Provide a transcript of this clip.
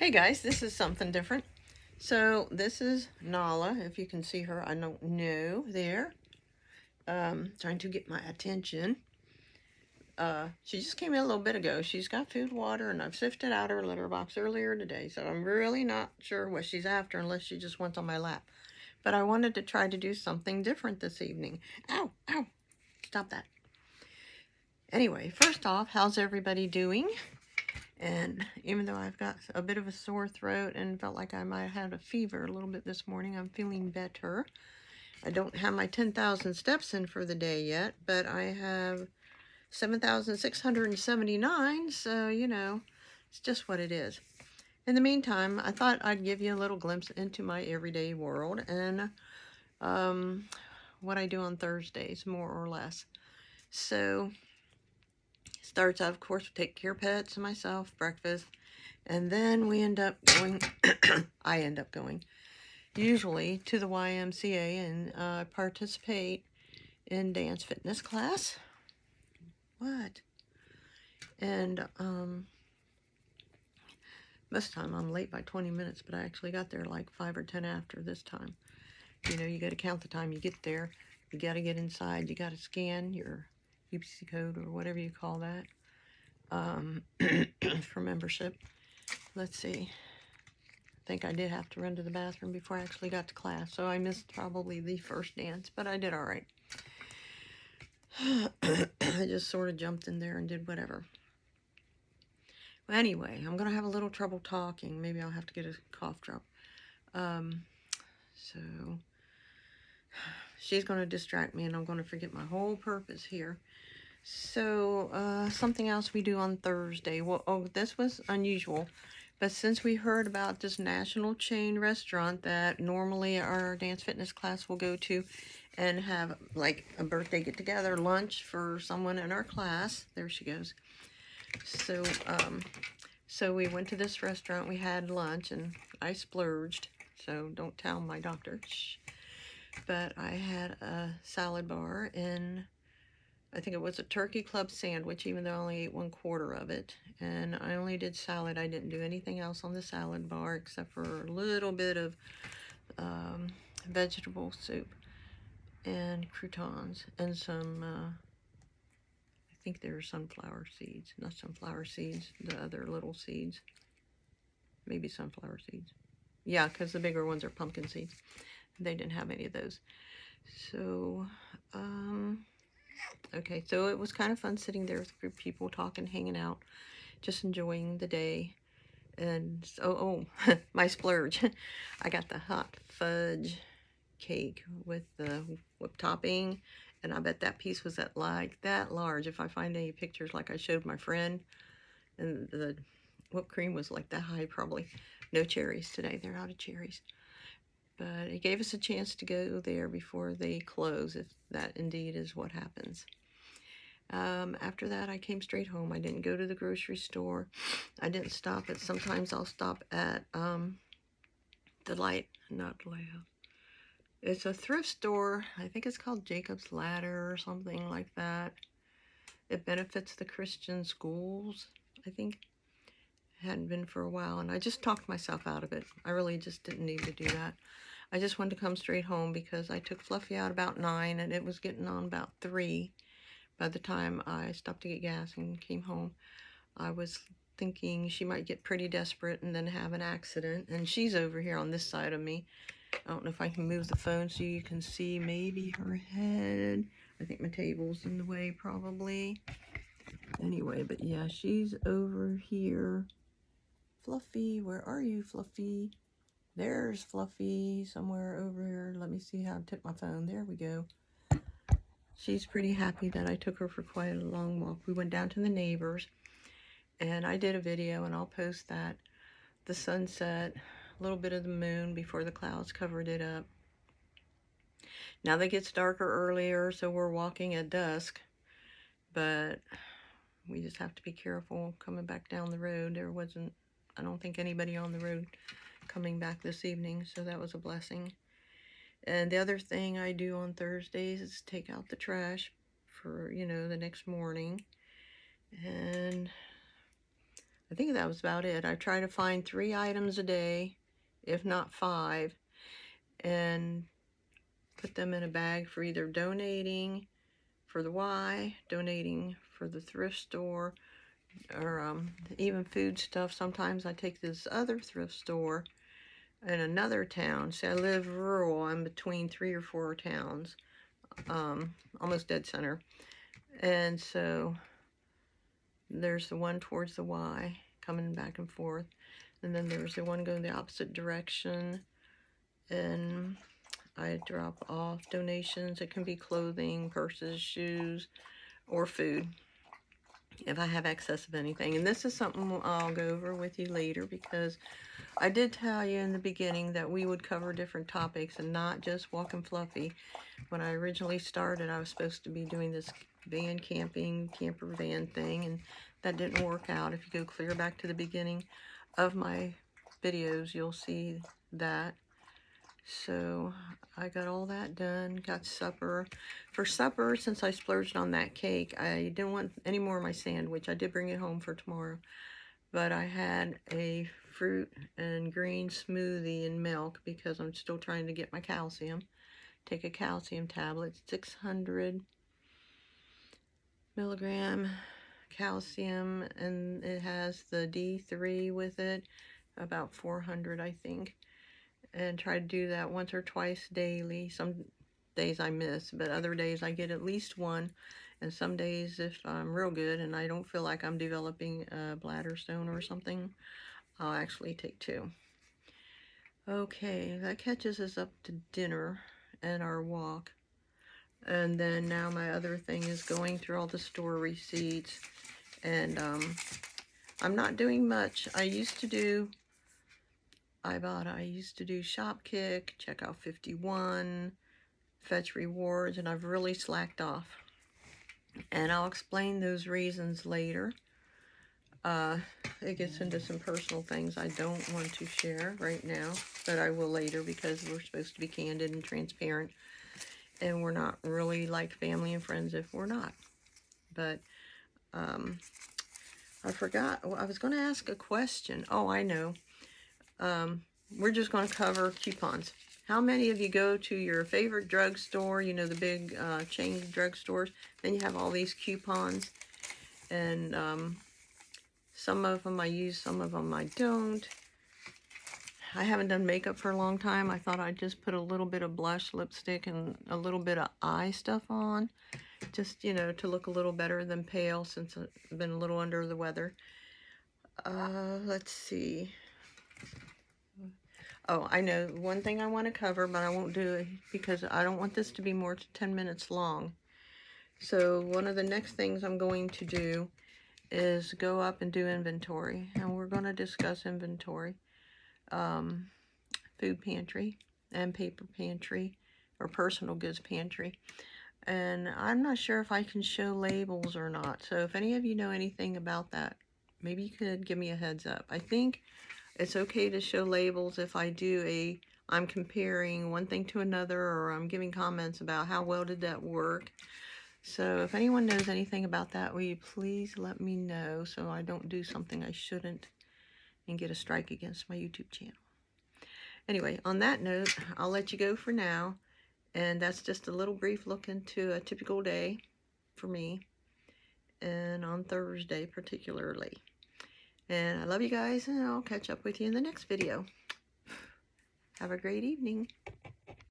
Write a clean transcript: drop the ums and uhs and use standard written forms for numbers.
Hey guys, this is something different. So this is Nala, if you can see her, I don't know there. Trying to get my attention. She just came in a little bit ago. She's got food, water, and I've sifted out her litter box earlier today, so I'm really not sure what she's after unless she just wants on my lap. But I wanted to try to do something different this evening. Ow, ow, stop that. Anyway, first off, how's everybody doing? And even though I've got a bit of a sore throat and felt like I might have had a fever a little bit this morning, I'm feeling better. I don't have my 10,000 steps in for the day yet, but I have 7,679, so, it's just what it is. In the meantime, I thought I'd give you a little glimpse into my everyday world and what I do on Thursdays, more or less. So, starts out, of course, with take care of pets and myself, breakfast, and then we end up going, I end up going, usually to the YMCA and participate in dance fitness class. What? And most of the time I'm late by 20 minutes, but I actually got there like 5 or 10 after this time. You got to count the time you get there. You got to get inside. You got to scan your UPC code or whatever you call that for membership. Let's see. I think I did have to run to the bathroom before I actually got to class, so I missed probably the first dance, but I did all right. I just sort of jumped in there and did whatever. Well, anyway, I'm going to have a little trouble talking. Maybe I'll have to get a cough drop. So she's going to distract me and I'm going to forget my whole purpose here. So something else we do on Thursday. Well, this was unusual. But since we heard about this national chain restaurant that normally our dance fitness class will go to and have like a birthday get-together lunch for someone in our class. There she goes. So we went to this restaurant, we had lunch, and I splurged, so don't tell my doctor. Shh. But I had a salad bar and I think it was a turkey club sandwich, even though I only ate 1/4 of it. And I only did salad. I didn't do anything else on the salad bar except for a little bit of vegetable soup and croutons and some, I think they were sunflower seeds. Not sunflower seeds, the other little seeds. Maybe sunflower seeds. Yeah, because the bigger ones are pumpkin seeds. They didn't have any of those. So, okay, so it was kind of fun sitting there with a group of people, talking, hanging out, just enjoying the day. And my splurge. I got the hot fudge cake with the whipped topping, and I bet that piece was like that large. If I find any pictures like I showed my friend, and the whipped cream was like that high, probably. No cherries today. They're out of cherries. But it gave us a chance to go there before they close, if that indeed is what happens. After that, I came straight home. I didn't go to the grocery store. I didn't stop at, sometimes I'll stop at the Lighthouse. It's a thrift store. I think it's called Jacob's Ladder or something like that. It benefits the Christian schools, I think. It hadn't been for a while, and I just talked myself out of it. I really just didn't need to do that. I just wanted to come straight home because I took Fluffy out about 9, and it was getting on about 3. By the time I stopped to get gas and came home, I was thinking she might get pretty desperate and then have an accident. And she's over here on this side of me. I don't know if I can move the phone so you can see maybe her head. I think my table's in the way probably. Anyway, but yeah, she's over here. Fluffy, where are you, Fluffy? There's Fluffy somewhere over here. Let me see how to tip my phone. There we go. She's pretty happy that I took her for quite a long walk. We went down to the neighbors, and I did a video, and I'll post that. The sunset, a little bit of the moon before the clouds covered it up. Now that gets darker earlier, so we're walking at dusk, but we just have to be careful coming back down the road. There wasn't, I don't think, anybody on the road coming back this evening, so that was a blessing. And the other thing I do on Thursdays is take out the trash for, the next morning. And I think that was about it. I try to find 3 items a day, if not 5, and put them in a bag for either donating for the Y, donating for the thrift store, or even food stuff. Sometimes I take this other thrift store in another town. See, I live rural. I'm between 3 or 4 towns, almost dead center. And so there's the one towards the Y, coming back and forth. And then there's the one going the opposite direction. And I drop off donations. It can be clothing, purses, shoes, or food, if I have excess of anything. And this is something I'll go over with you later, because I did tell you in the beginning that we would cover different topics and not just walk and fluffy. When I originally started, I was supposed to be doing this van camping, camper van thing, and that didn't work out. If you go clear back to the beginning of my videos, you'll see that. So I got all that done, got supper. For supper, since I splurged on that cake, I didn't want any more of my sandwich. I did bring it home for tomorrow. But I had a fruit and green smoothie and milk, because I'm still trying to get my calcium. Take a calcium tablet, 600 milligram calcium, and it has the D3 with it, about 400, I think. And try to do that once or twice daily. Some days I miss, but other days I get at least one. And some days, if I'm real good and I don't feel like I'm developing a bladder stone or something, I'll actually take 2. Okay, that catches us up to dinner and our walk. And then now my other thing is going through all the store receipts. And I'm not doing much. I used to do Shopkick, Checkout 51, Fetch Rewards, and I've really slacked off. And I'll explain those reasons later. It gets into some personal things I don't want to share right now, but I will later, because we're supposed to be candid and transparent, and we're not really like family and friends if we're not. But I forgot. I was going to ask a question. Oh, I know. We're just going to cover coupons. How many of you go to your favorite drugstore, you know, the big chain drugstores, then you have all these coupons, and some of them I use, some of them I don't. I haven't done makeup for a long time. I thought I'd just put a little bit of blush, lipstick, and a little bit of eye stuff on, just, you know, to look a little better than pale, since I've been a little under the weather. Let's see. Oh, I know one thing I want to cover, but I won't do it because I don't want this to be more than 10 minutes long. So one of the next things I'm going to do is go up and do inventory, and we're going to discuss inventory, food pantry and paper pantry, or personal goods pantry. And I'm not sure if I can show labels or not. So if any of you know anything about that, maybe you could give me a heads up. I think it's okay to show labels if I do I'm comparing one thing to another, or I'm giving comments about how well did that work. So if anyone knows anything about that, will you please let me know, so I don't do something I shouldn't and get a strike against my YouTube channel. Anyway, on that note, I'll let you go for now. And that's just a little brief look into a typical day for me, and on Thursday particularly. And I love you guys, and I'll catch up with you in the next video. Have a great evening.